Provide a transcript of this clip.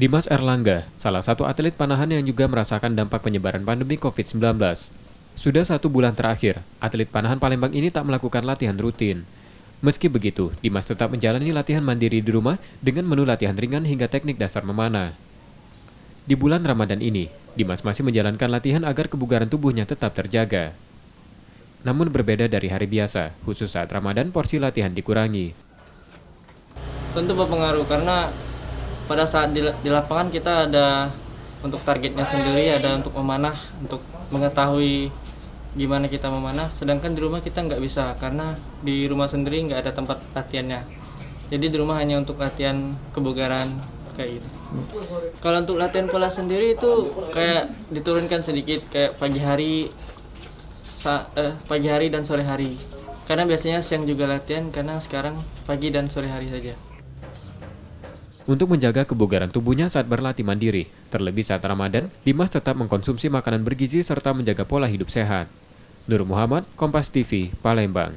Dimas Erlangga, salah satu atlet panahan yang juga merasakan dampak penyebaran pandemi COVID-19. Sudah 1 bulan terakhir, atlet panahan Palembang ini tak melakukan latihan rutin. Meski begitu, Dimas tetap menjalani latihan mandiri di rumah dengan menu latihan ringan hingga teknik dasar memanah. Di bulan Ramadan ini, Dimas masih menjalankan latihan agar kebugaran tubuhnya tetap terjaga. Namun berbeda dari hari biasa, khusus saat Ramadan porsi latihan dikurangi. Tentu berpengaruh karena pada saat di lapangan kita ada untuk targetnya sendiri, ada untuk memanah, untuk mengetahui gimana kita memanah. Sedangkan di rumah kita nggak bisa karena di rumah sendiri nggak ada tempat latihannya. Jadi di rumah hanya untuk latihan kebugaran kayak gitu. Kalau untuk latihan pola sendiri itu kayak diturunkan sedikit, kayak pagi hari dan sore hari. Karena biasanya siang juga latihan, karena sekarang pagi dan sore hari saja. Untuk menjaga kebugaran tubuhnya saat berlatih mandiri, terlebih saat Ramadan, Dimas tetap mengkonsumsi makanan bergizi serta menjaga pola hidup sehat. Nur Muhammad, Kompas TV, Palembang.